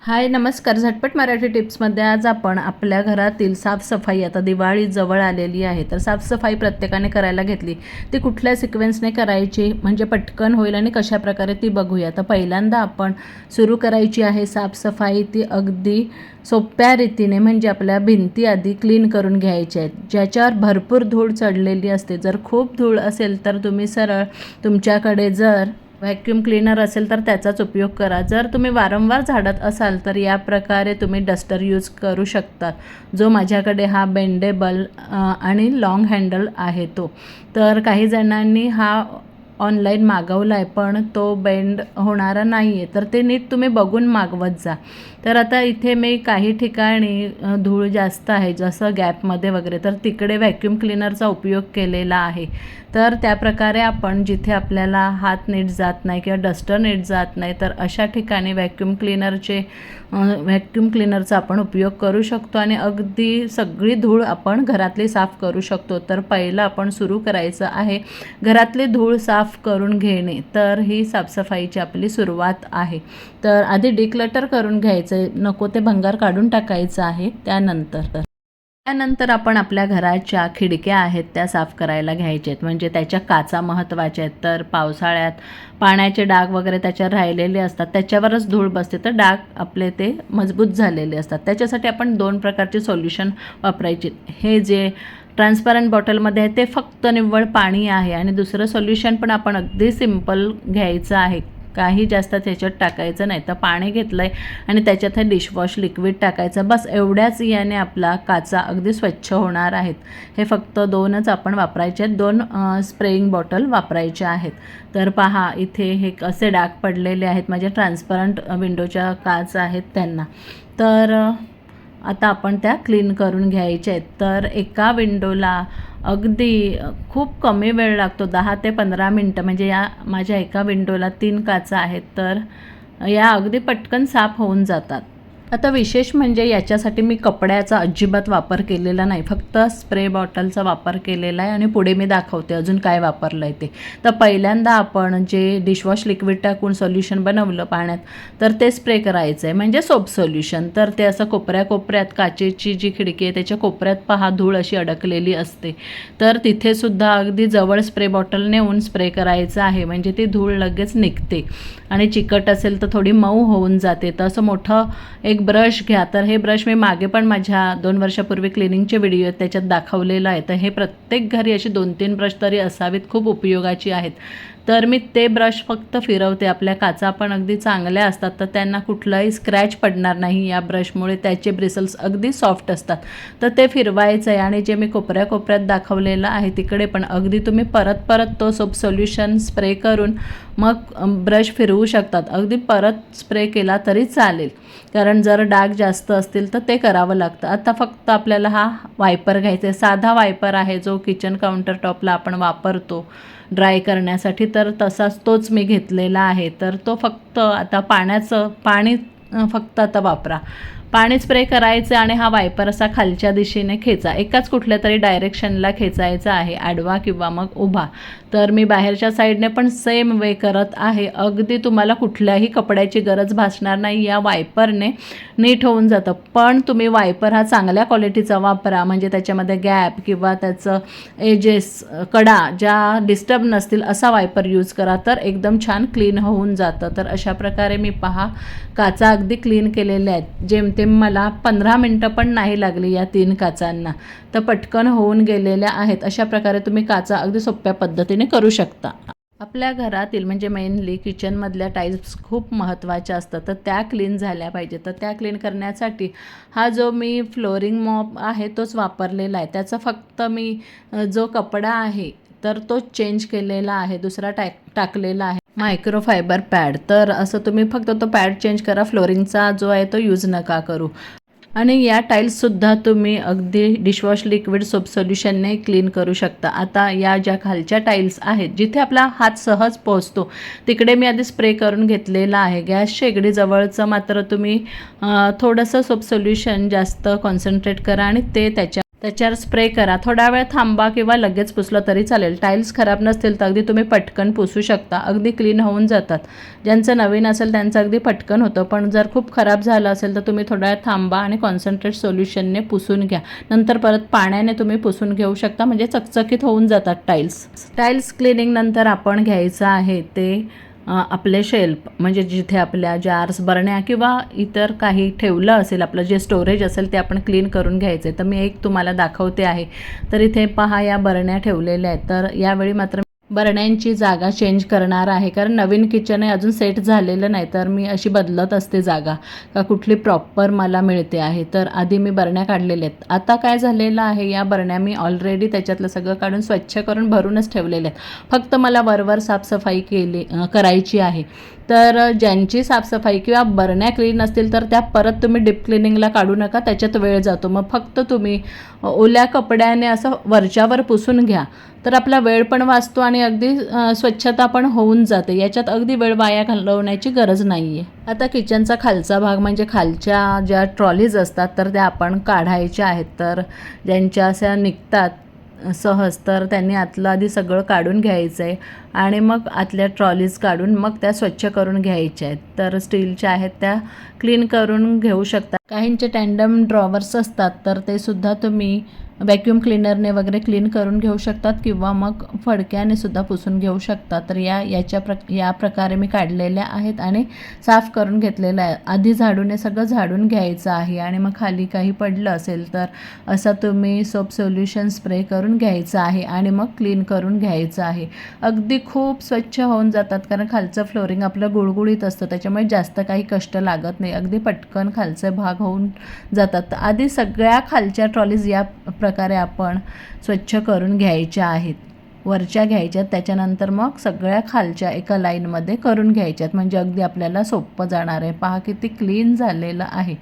हाय नमस्कार. झटपट मराठी टिप्समध्ये आज आपण आपल्या घरातील साफसफाई, आता दिवाळी जवळ आलेली आहे तर साफसफाई प्रत्येकाने करायला घेतली. ती कुठल्या सिक्वेन्सने करायची म्हणजे पटकन होईल आणि कशाप्रकारे ती बघूया. तर पहिल्यांदा आपण सुरू करायची आहे साफसफाई, ती अगदी सोप्या रीतीने म्हणजे आपल्या भिंती आधी क्लीन करून घ्यायच्या आहेत, ज्याच्यावर भरपूर धूळ चढलेली असते. जर खूप धूळ असेल तर तुम्ही सरळ तुमच्याकडे जर व्हॅक्यूम क्लीनर असेल तर त्याचाच उपयोग करा. जर तुम्ही वारंवार झाडत असाल तर या प्रकारे तुम्ही डस्टर यूज करू शकता, जो माझ्याकडे हा बेंडेबल आणि लॉंग हँडल आहे तो. तर काही जणांनी हा ऑनलाईन मागवला आहे पण तो बेंड होणारा नाही आहे, तर ते नीट तुम्ही बघून मागवत जा. तर आता इथे मी काही ठिकाणी धूळ जास्त आहे जसं गॅपमध्ये वगैरे, तर तिकडे व्हॅक्यूम क्लीनरचा उपयोग केलेला आहे. तर त्याप्रकारे आपण जिथे आपल्याला हात नीट जात नाही किंवा डस्टर नीट जात नाही तर अशा ठिकाणी व्हॅक्यूम क्लीनरचा आपण उपयोग करू शकतो आणि अगदी सगळी धूळ आपण घरातली साफ करू शकतो. तर पहिलं आपण सुरू करायचं आहे घरातली धूळ साफ करून घेणे. तर ही साफसफाईची आपली सुरुवात आहे. तर आधी डिक्लटर करून घ्यायचं, नको ते भंगार काढून टाकायचं आहे. त्यानंतर आपण आपल्या घराच्या खिडक्या आहेत त्या साफ करायला घ्यायच्या आहेत, म्हणजे त्याच्या काचा महत्त्वाच्या आहेत. तर पावसाळ्यात पाण्याचे डाग वगैरे त्याच्यावर राहिलेले असतात, त्याच्यावरच धूळ बसते, तर डाग आपले ते मजबूत झालेले असतात. त्याच्यासाठी आपण 2 प्रकारचे सोल्युशन वापरायचे. हे जे ट्रान्सपरंट बॉटलमध्ये आहे ते फक्त निव्वळ पाणी आहे आणि दुसरं सोल्युशन पण आपण अगदी सिम्पल घ्यायचं आहे, काही जास्त त्याच्यात टाकायचं नाही. तर पाणी घेतलं आहे आणि त्याच्यात हे डिशवॉश लिक्विड टाकायचं, बस एवढ्याच याने आपला काचा अगदी स्वच्छ होणार आहेत. हे फक्त 2च आपण वापरायचे आहेत, 2 स्प्रेइंग बॉटल वापरायच्या आहेत. तर पहा इथे हे कसे डाग पडलेले आहेत, म्हणजे ट्रान्सपरंट विंडोच्या काच आहेत त्यांना. तर आता आपण त्या क्लीन करून घ्यायच्या आहेत. तर एका विंडोला अगदी खूप कमी वेळ लागतो, 10 ते 15 मिनटं. म्हणजे या माझ्या एका विंडोला 3 काचा आहेत, तर या अगदी पटकन साफ होऊन जातात. आता विशेष म्हणजे याच्यासाठी मी कपड्याचा अजिबात वापर केलेला नाही, फक्त स्प्रे बॉटलचा वापर केलेला आहे आणि पुढे मी दाखवते अजून काय वापरलं आहे ते. तर पहिल्यांदा आपण जे डिशवॉश लिक्विड टाकून सोल्युशन बनवलं पाण्यात, तर ते स्प्रे करायचं आहे, म्हणजे सोप सोल्युशन. तर ते असं कोपऱ्यात काचेची जी खिडकी आहे त्याच्या कोपऱ्यात पहा धूळ अशी अडकलेली असते, तर तिथेसुद्धा अगदी जवळ स्प्रे बॉटल नेऊन स्प्रे करायचं आहे, म्हणजे ती धूळ लगेच निघते आणि चिकट असेल तर थोडी मऊ होऊन जाते. तर असं मोठं एक ब्रश घ्या. तर हे ब्रश मी मागे पण माझ्या 2 वर्षापूर्वी क्लिनिंगचे व्हिडिओ आहेत त्याच्यात दाखवलेलं आहे. तर हे प्रत्येक घरी अशी 2-3 ब्रश तरी असावीत, खूप उपयोगाची आहेत. तर मी ते ब्रश फक्त फिरवते. आपल्या काचा पण अगदी चांगल्या असतात, तर त्यांना कुठलाही स्क्रॅच पडणार नाही या ब्रशमुळे, त्याचे ब्रिसल्स अगदी सॉफ्ट असतात. तर ते फिरवायचं आहे आणि जे मी कोपऱ्यात दाखवलेलं आहे तिकडे पण अगदी तुम्ही परत तो सोप सोल्युशन स्प्रे करून मग ब्रश फिरवू शकतात. अगदी परत स्प्रे केला तरी चालेल, कारण जर डाग जास्त असतील तर ते करावं लागतं. आता फक्त आपल्याला हा वायपर घ्यायचा आहे, साधा वायपर आहे जो किचन काउंटर टॉपला आपण वापरतो ड्राय करण्यासाठी, तर तसाच तोच मी घेतलेला आहे. तर तो फक्त आता पाणी फक्त आता वापरा, पाणी स्प्रे करायचं आणि हा वायपर असा खालच्या दिशेने खेचा, एकाच कुठल्या तरी डायरेक्शनला खेचायचा आहे, आडवा किंवा मग उभा. तर मी बाहेरच्या साईडने पण सेम वे करत आहे. अगदी तुम्हाला कुठल्याही कपड्याची गरज भासणार नाही, या वायपरने नीट होऊन जातं. पण तुम्ही वायपर हा चांगल्या क्वालिटीचा वापरा, म्हणजे त्याच्यामध्ये गॅप किंवा त्याचं एजेस कडा ज्या डिस्टर्ब नसतील असा वायपर यूज करा, तर एकदम छान क्लीन होऊन जातं. तर अशा प्रकारे मी पहा काचा अगदी क्लीन केलेल्या आहेत. जेमतेम मला 15 मिनटं पण नाही लागली या 3 काचांना, तर पटकन होऊन गेलेल्या आहेत. अशा प्रकारे तुम्ही काचा अगदी सोप्या पद्धतीने करू शकता. आपल्या घरातील म्हणजे मेनली किचनमधल्या टाईल्स खूप महत्त्वाच्या असतात, तर त्या क्लीन झाल्या पाहिजे. तर त्या क्लीन करण्यासाठी हा जो मी फ्लोरिंग मॉप आहे तोच वापरलेला आहे. त्याचा फक्त मी जो कपडा आहे तर तो चेंज केलेला आहे, दुसरा टाकलेला आहे मायक्रोफायबर पॅड. तर असं तुम्ही फक्त तो पॅड चेंज करा, फ्लोरिंगचा जो आहे तो यूज नका करू. आणि या टाईल्ससुद्धा तुम्ही अगदी डिशवॉश लिक्विड सोप सोल्युशनने क्लीन करू शकता. आता या ज्या खालच्या टाईल्स आहेत जिथे आपला हात सहज पोहोचतो तिकडे मी आधी स्प्रे करून घेतलेला आहे. गॅस शेगडी जवळचं मात्र तुम्ही थोडंसं सोप सोल्युशन जास्त कॉन्सन्ट्रेट करा आणि ते त्याच्यावर स्प्रे करा, थोडा वेळ थांबा किंवा लगेच पुसलं तरी चालेल. टाईल्स खराब नसतील तर अगदी तुम्ही पटकन पुसू शकता, अगदी क्लीन होऊन जातात. ज्यांचं नवीन असेल त्यांचं अगदी पटकन होतं, पण जर खूप खराब झालं असेल तर तुम्ही थोडा वेळ थांबा आणि कॉन्सन्ट्रेट सोल्युशनने पुसून घ्या. नंतर परत पाण्याने तुम्ही पुसून घेऊ शकता, म्हणजे चकचकीत होऊन जातात टाईल्स क्लिनिंग नंतर आपण घ्यायचं आहे ते आपले शेल्फ, म्हणजे जिथे आपल्या जार्स, बरण्या किंवा इतर काही ठेवलं असेल, आपलं जे स्टोरेज असेल ते आपण क्लीन करून घ्यायचं आहे. तर मी एक तुम्हाला दाखवते आहे. तर इथे पहा, या बरण्या ठेवलेल्या आहेत. तर यावेळी मात्र बरण्यांची जागा चेंज करणार आहे, कारण नवीन किचन आहे, अजून सेट झालेलं नाही. तर मी अशी बदलत असते जागा, का कुठली प्रॉपर मला मिळते आहे. तर आधी मी बरण्या काढलेल्या आहेत. आता काय झालेलं आहे, या बरण्या मी ऑलरेडी त्याच्यातलं सगळं काढून स्वच्छ करून भरूनच ठेवलेल्या आहेत. फक्त मला वरवर साफसफाई करायची आहे. तर ज्यांची साफसफाई किंवा बरण्या क्लीन असतील तर त्या परत तुम्ही डीप क्लिनिंगला काढू नका, त्याच्यात वेळ जातो. मग फक्त तुम्ही ओल्या कपड्याने असं वरच्यावर पुसून घ्या, तर आपला वेळ पण वाचतो आणि अगदी स्वच्छता पण होऊन जाते. याच्यात अगदी वेळ वाया घालवण्याची गरज नाही आहे. आता किचनचा खालचा भाग, म्हणजे खालच्या ज्या ट्रॉलीज असतात तर त्या आपण काढायच्या आहेत. तर ज्यांच्या अशा निघतात सहज, तर त्यांनी आतलं आधी सगळं काढून घ्यायचं आहे आणि मग आतल्या ट्रॉलीज काढून मग त्या स्वच्छ करून घ्यायच्या आहेत. तर स्टीलच्या आहेत त्या क्लीन करून घेऊ शकता. काहींचे टँडम ड्रॉवर्स असतात तर ते सुद्धा तुम्ही व्हॅक्यूम क्लीनरने वगैरे क्लीन करून घेऊ शकतात किंवा मग फडक्याने सुद्धा पुसून घेऊ शकतात. तर या प्रकारे मी काढलेल्या आहेत आणि साफ करून घेतलेलं आहे. आधी झाडूने सगळं झाडून घ्यायचं आहे आणि मग खाली काही पडलं असेल तर असं तुम्ही सोप सोल्युशन स्प्रे करून घ्यायचं आहे आणि मग क्लीन करून घ्यायचं आहे. अगदी खूप स्वच्छ होऊन जातात, कारण खालचं फ्लोरिंग आपलं गुळगुळीत असतं, त्याच्यामुळे जास्त काही कष्ट लागत नाही. अगदी पटकन खालचे भाग होऊन जातात. आधी सगळ्या खालच्या ट्रॉलीज या प्रकारे आपण स्वच्छ करून घ्यायच्या आहेत, वरच्या घ्यायच्यात, त्याच्यानंतर मग सगळ्या खालच्या एका लाईनमध्ये करून घ्यायच्यात, म्हणजे अगदी आपल्याला सोपं जाणार आहे. पहा किती क्लीन झालेलं आहे.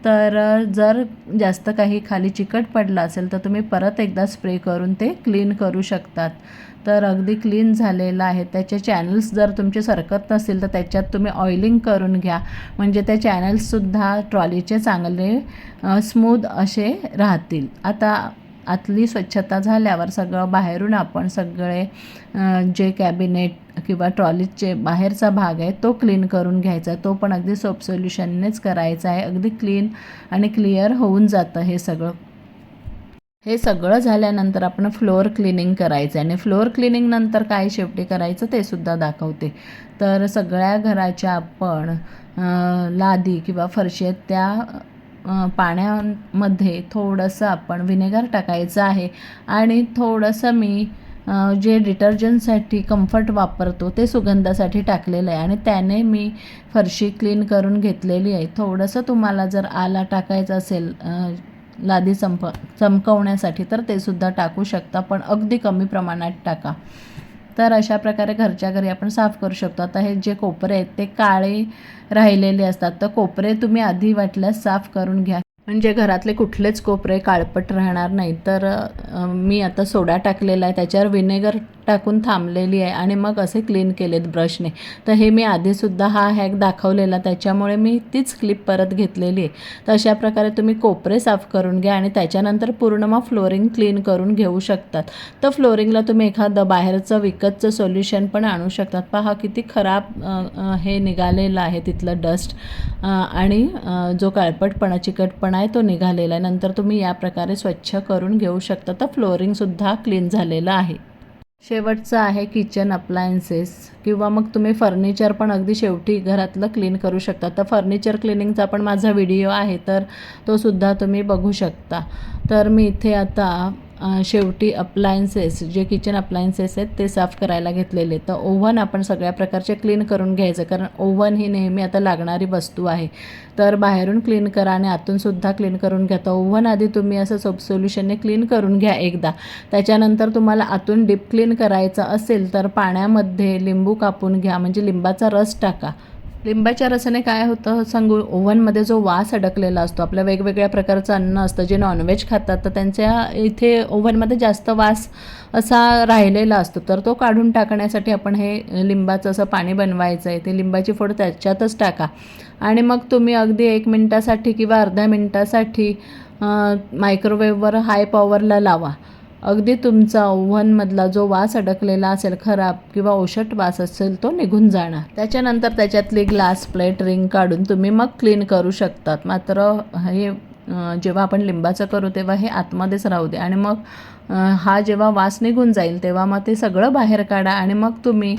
तर जर जास्त काही खाली चिकट पडलं असेल तर तुम्ही परत एकदा स्प्रे करून ते क्लीन करू शकतात. तर अगदी क्लीन झालेलं आहे. त्याचे चॅनल्स जर तुमचे सरकत नसतील तर त्याच्यात तुम्ही ऑइलिंग करून घ्या, म्हणजे ते चॅनल्ससुद्धा ट्रॉलीचे चांगले स्मूथ असे राहतील. आता आतली स्वच्छता झाल्यावर सगळं बाहेरून आपण सगळे जे कॅबिनेट किंवा ट्रॉलीचे बाहेरचा भाग आहे तो क्लीन करून घ्यायचा. तो पण अगदी सोप सोल्युशननेच करायचा आहे. अगदी क्लीन आणि क्लिअर होऊन जातं हे सगळं. हे सगळं झाल्यानंतर आपण फ्लोअर क्लिनिंग करायचं आहे आणि फ्लोअर क्लिनिंग नंतर काय शेवटी करायचं ते सुद्धा दाखवते. तर सगळ्या घराच्या आपण लादी किंवा फरशी त्या पाण्यामध्ये थोडंसं आपण व्हिनेगर टाकायचं आहे आणि थोडंसं मी जे डिटर्जंटसाठी कम्फर्ट वापरतो ते सुगंधासाठी टाकलेलं आहे आणि त्याने मी फरशी क्लीन करून घेतलेली आहे. थोडंसं तुम्हाला जर आला टाकायचं असेल लादी चमकवण्यासाठी तर ते सुद्धा टाकू शकता, पण अगदी कमी प्रमाणात टाका. तर अशा प्रकारे घरच्या घरी आपण साफ करू शकतो. आता हे जे कोपरे आहेत ते काळे राहिलेले असतात, तर कोपरे तुम्ही आधी वाटल्यास साफ करून घ्या, म्हणजे घरातले कुठलेच कोपरे काळपट राहणार नाही. तर मी आता सोडा टाकलेला आहे, त्याच्यावर व्हिनेगर टाकून थांबलेली आहे आणि मग असे क्लीन केलेत ब्रशने. तर हे मी आधीसुद्धा हा हॅक दाखवलेला, त्याच्यामुळे मी तीच क्लिप परत घेतलेली आहे. तर अशा प्रकारे तुम्ही कोपरे साफ करून घ्या आणि त्याच्यानंतर पूर्ण मग फ्लोरिंग क्लीन करून घेऊ शकतात. तर फ्लोरिंगला तुम्ही एखादं बाहेरचं विकतचं सोल्युशन पण आणू शकतात. पहा किती खराब हे निघालेलं आहे तिथलं डस्ट आणि जो काळपटपणा चिकटपणा आहे तो निघालेला आहे. नंतर तुम्ही या प्रकारे स्वच्छ करून घेऊ शकता. तर फ्लोरिंगसुद्धा क्लीन झालेलं आहे. शेवटचं आहे किचन अप्लायन्सेस किंवा मग तुम्ही फर्निचर पण अगदी शेवटी घरातलं क्लीन करू शकता. तर फर्निचर क्लिनिंगचा पण माझा व्हिडिओ आहे, तर तो सुद्धा तुम्ही बघू शकता. तर मी इथे आता शेवटी अप्लायन्सेस जे किचन अप्लायन्सेस आहेत ते साफ करायला घेतलेले. तर ओव्हन आपण सगळ्या प्रकारचे क्लीन करून घ्यायचं, कारण ओव्हन ही नेहमी आता लागणारी वस्तू आहे. तर बाहेरून क्लीन करा आणि आतूनसुद्धा क्लीन करून घ्या. तर ओव्हन आधी तुम्ही असं सोप सोल्युशनने क्लीन करून घ्या एकदा. त्याच्यानंतर तुम्हाला आतून डीप क्लीन करायचं असेल तर पाण्यामध्ये लिंबू कापून घ्या, म्हणजे लिंबाचा रस टाका. लिंबाच्या रसाने काय होतं सांगू, ओव्हनमध्ये जो वास अडकलेला असतो, आपल्या वेगवेगळ्या प्रकारचं अन्न असतं, जे नॉनव्हेज खातात तर त्यांच्या इथे ओव्हनमध्ये जास्त वास असा राहिलेला असतो, तर तो काढून टाकण्यासाठी आपण हे लिंबाचं असं पाणी बनवायचं आहे. ते लिंबाची फोड त्याच्यातच टाका आणि मग तुम्ही अगदी 1 मिनिटासाठी किंवा अर्ध्या मिनिटासाठी मायक्रोवेव्हवर हाय पॉवरला लावा. अगदी तुमचा ओव्हनमधला जो वास अडकलेला असेल, खराब किंवा ओशट वास असेल, तो निघून जाणार. त्याच्यानंतर त्याच्यातली ग्लास प्लेट रिंग काढून तुम्ही मग क्लीन करू शकतात. मात्र हे जेव्हा आपण लिंबाचं करू तेव्हा हे आतमध्येच राहू दे आणि मग हा जेव्हा वास निघून जाईल तेव्हा मग ते सगळं बाहेर काढा आणि मग तुम्ही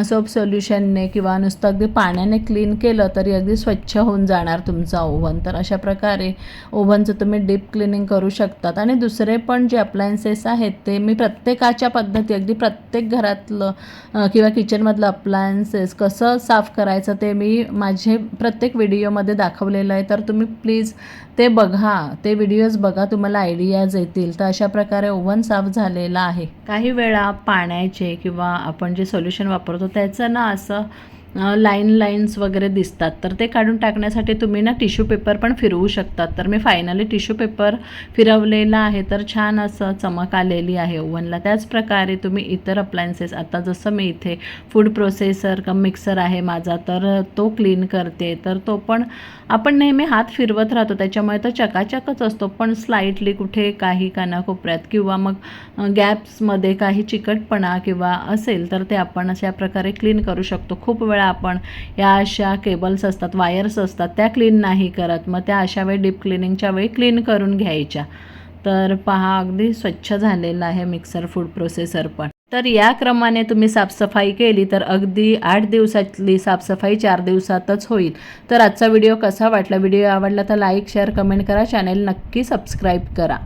सोप सोल्युशनने किंवा नुसतं अगदी पाण्याने क्लीन केलं तरी अगदी स्वच्छ होऊन जाणार तुमचा ओव्हन. तर अशा प्रकारे ओव्हनचं तुम्ही डीप क्लिनिंग करू शकतात. आणि दुसरे पण जे अप्लायन्सेस आहेत ते मी प्रत्येकाच्या पद्धती, अगदी प्रत्येक घरातलं किंवा किचनमधलं अप्लायन्सेस कसं साफ करायचं ते मी माझे प्रत्येक व्हिडिओमध्ये दाखवलेलं आहे. तर तुम्ही प्लीज ते बघा, ते व्हिडिओज बघा, तुम्हाला आयडियाज येतील. तर अशा प्रकारे ओव्हन साफ झालेला आहे. काही वेळा पाण्याचे किंवा आपण जे सोल्युशन वापरतो त्याचं ना असं लाईन्स वगैरे दिसतात, तर ते काढून टाकण्यासाठी तुम्ही ना टिश्यू पेपर पण फिरवू शकतात. तर मी फायनली टिश्यू पेपर फिरवलेला आहे, तर छान असं चमक आलेली आहे ओव्हनला. त्याचप्रकारे तुम्ही इतर अप्लायन्सेस, आता जसं मी इथे फूड प्रोसेसर का मिक्सर आहे माझा, तर तो क्लीन करते, तर तो पण आपण नेहमी हात फिरवत राहतो त्याच्यामुळे तो चकाचकच असतो, पण स्लाईटली कुठे काही कानाकोपऱ्यात किंवा मग गॅप्समध्ये काही चिकटपणा किंवा असेल तर ते आपण अशा प्रकारे क्लीन करू शकतो. खूप वेळा आपण या अशा केबल्स असतात, वायर्स असतात, त्या क्लीन नाही करत, मग त्या अशा वेळी डीप क्लिनिंगच्या वेळी क्लीन करून घ्यायच्या. तर पहा, अगदी स्वच्छ झालेला आहे मिक्सर फूड प्रोसेसर पण. तर या क्रमाने तुम्ही साफसफाई केली तर अगदी 8 दिवसातली साफसफाई 4 दिवसातच होईल. तर आजचा व्हिडिओ कसा वाटला? व्हिडिओ आवडला तर लाईक, शेअर, कमेंट करा. चॅनेल नक्की सबस्क्राईब करा.